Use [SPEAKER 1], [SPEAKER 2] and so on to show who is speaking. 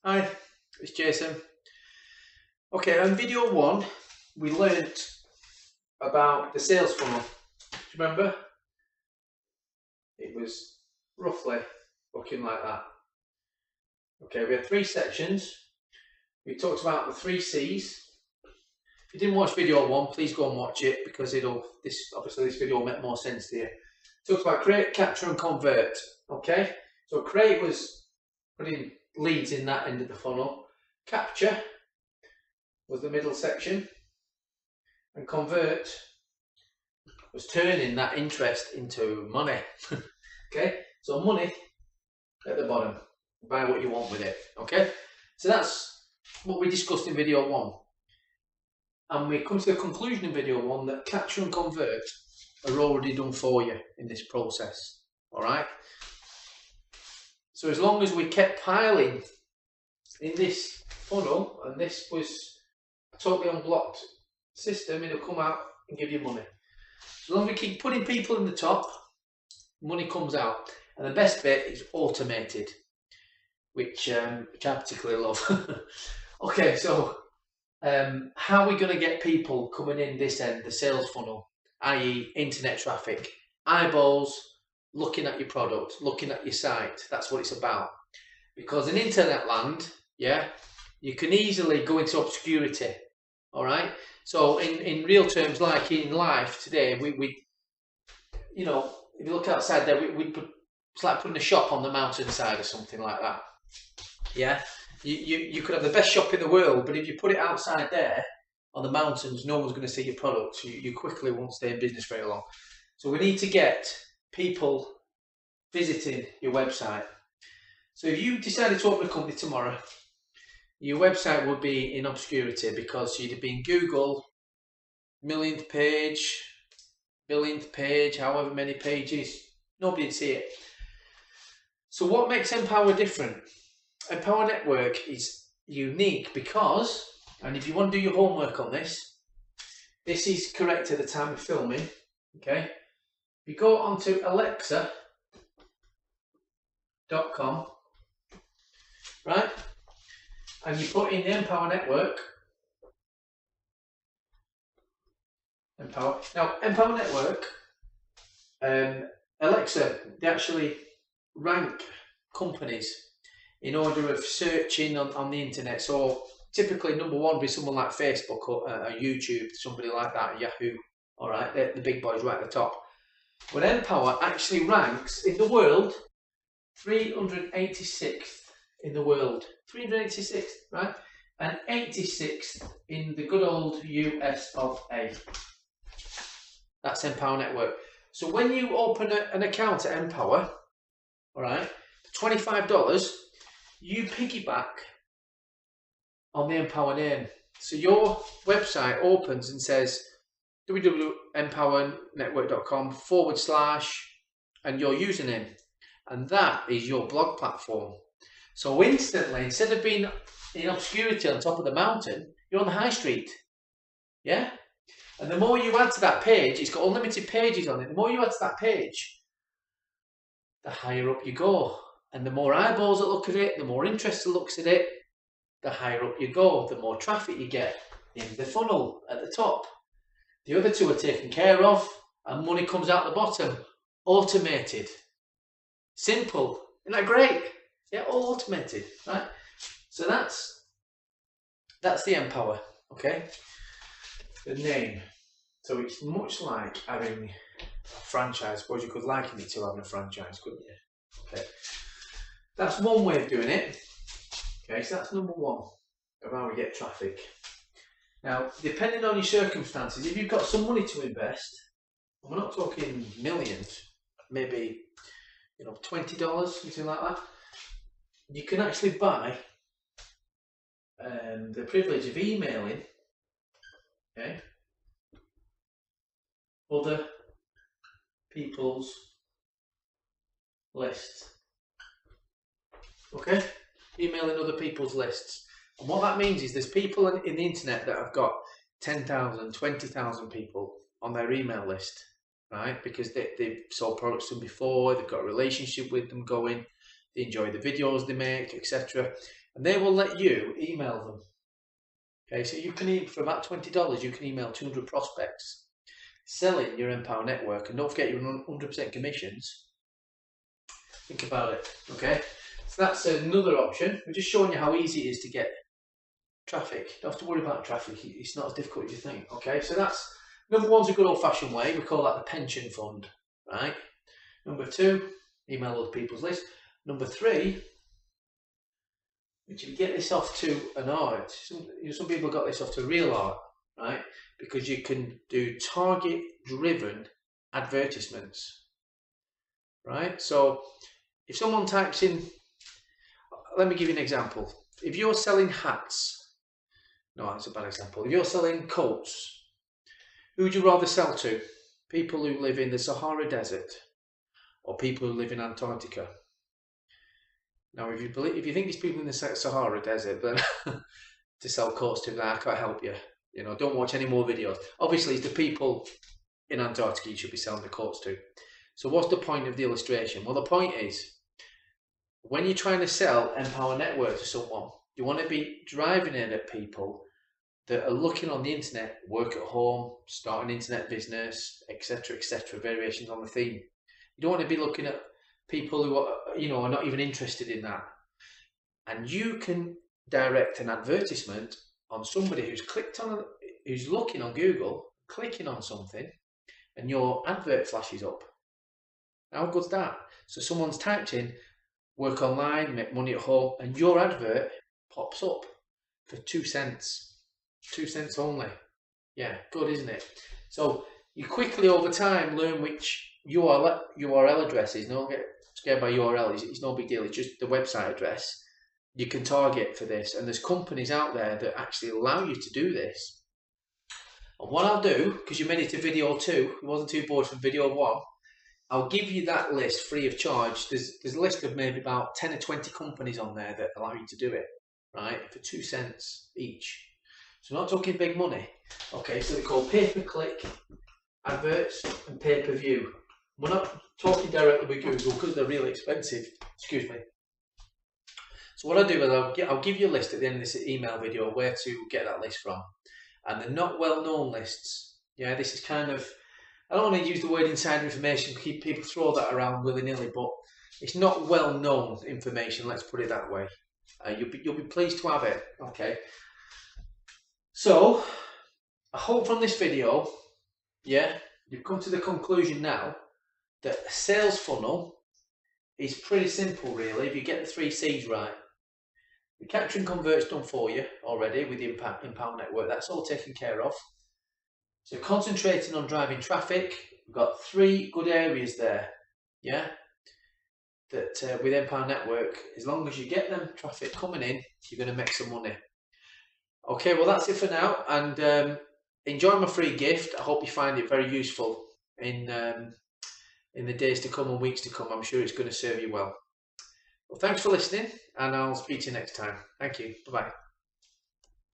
[SPEAKER 1] Hi, it's Jason. Okay, on video one, we learnt about the sales funnel. Do you remember? It was roughly looking like that. Okay, we had three sections. We talked about the 3 C's. If you didn't watch video one, please go and watch it because this video will make more sense to you. Talked about create, capture, and convert. Okay, so create was putting leads in that end of the funnel. Capture was the middle section, and convert was turning that interest into money. Okay, so money at the bottom. Buy what you want with it. Okay, so that's what we discussed in video one, and we come to the conclusion in video one that capture and convert are already done for you in this process. All right, so as long as we kept piling in this funnel, and this was a totally unblocked system, it'll come out and give you money. As long as we keep putting people in the top, money comes out. And the best bit is automated, which I particularly love. Okay, so how are we going to get people coming in this end, the sales funnel, i.e. internet traffic, eyeballs looking at your product, looking at your site? That's what it's about. Because in internet land, yeah, you can easily go into obscurity. All right. So in real terms, like in life today, we you know, if you look outside there, it's like putting a shop on the mountainside or something like that. Yeah. You could have the best shop in the world, but if you put it outside there on the mountains, no one's going to see your product. You quickly won't stay in business very long. So we need to get people visiting your website. So if you decided to open a company tomorrow, your website would be in obscurity because you'd be in Google, millionth page, however many pages, nobody'd see it. So what makes Empower different? Empower Network is unique because, and if you want to do your homework on this, this is correct at the time of filming, okay? You go onto alexa.com, right? And you put in the Empower Network. Empower. Now, Empower Network, Alexa, they actually rank companies in order of searching on the internet. So typically number one would be someone like Facebook or YouTube, somebody like that, Yahoo. All right, they're the big boys right at the top. But Empower actually ranks in the world 386th in the world. 386th, right? And 86th in the good old US of A. That's Empower Network. So when you open an account at Empower, all right, for $25, you piggyback on the Empower name. So your website opens and says www.empowernetwork.com / and your username. And that is your blog platform. So instantly, instead of being in obscurity on top of the mountain, you're on the high street. Yeah? And the more you add to that page, it's got unlimited pages on it. The more you add to that page, the higher up you go. And the more eyeballs that look at it, the more interest that looks at it, the higher up you go, the more traffic you get in the funnel at the top. The other two are taken care of, and money comes out the bottom. Automated. Simple. Isn't that great? Yeah, all automated, right? So that's the Empower, okay? The name. So it's much like having a franchise. I suppose you could liken it to having a franchise, couldn't you? Okay. That's one way of doing it. Okay, so that's number one of how we get traffic. Now, depending on your circumstances, if you've got some money to invest, and we're not talking millions, maybe $20, something like that, you can actually buy the privilege of emailing, okay, other people's lists. Okay, emailing other people's lists. And what that means is there's people in the internet that have got 10,000, 20,000 people on their email list, right? Because they've sold products to them before, they've got a relationship with them going, they enjoy the videos they make, etc. and they will let you email them. Okay, so you can, for about $20, you can email 200 prospects selling your Empower network, and don't forget you're on 100% commissions. Think about it. Okay, so that's another option. We're just showing you how easy it is to get traffic. Don't have to worry about traffic. It's not as difficult as you think. Okay, so that's number one's a good old-fashioned way. We call that the pension fund, right? Number two, email other people's list. Number three, which if you get this off to an art, some people got this off to real art, right? Because you can do target-driven advertisements, right? So if someone types in, let me give you an example. If you're selling hats, no, that's a bad example. If you're selling coats, who would you rather sell to? People who live in the Sahara Desert or people who live in Antarctica? Now, if you think these people in the Sahara Desert, then to sell coats to, I can't help you. You know, don't watch any more videos. Obviously, it's the people in Antarctica you should be selling the coats to. So what's the point of the illustration? Well, the point is, when you're trying to sell Empower Network to someone, you want to be driving in at people that are looking on the internet, work at home, start an internet business, etc., variations on the theme. You don't want to be looking at people who are, are not even interested in that. And you can direct an advertisement on somebody who's looking on Google, clicking on something, and your advert flashes up. How good's that? So someone's typed in work online, make money at home, and your advert pops up for 2 cents. 2 cents only. Yeah, good, isn't it? So you quickly over time learn which URL addresses. Don't get scared by URL. It's no big deal. It's just the website address you can target for this. And there's companies out there that actually allow you to do this. And what I'll do, because you made it to video 2, you wasn't too bored from video 1, I'll give you that list free of charge. There's a list of maybe about 10 or 20 companies on there that allow you to do it, right? For 2 cents each. So we're not talking big money. Okay, so they're called pay-per-click adverts and pay-per-view. We're not talking directly with Google because they're really expensive. Excuse me. So what I'll do is I'll give you a list at the end of this email video where to get that list from. And they're not well-known lists. Yeah, this is kind of, I don't want to use the word inside information, people throw that around willy-nilly, but it's not well-known information, let's put it that way. You'll be pleased to have it, okay? So, I hope from this video, yeah, you've come to the conclusion now that a sales funnel is pretty simple really if you get the 3 C's right. The capture and convert's done for you already with the Empower Network, that's all taken care of. So concentrating on driving traffic, we've got 3 good areas there, yeah, that with Empower Network, as long as you get them traffic coming in, you're going to make some money. Okay, well that's it for now, and enjoy my free gift. I hope you find it very useful in the days to come and weeks to come. I'm sure it's going to serve you well. Well, thanks for listening, and I'll speak to you next time. Thank you. Bye-bye.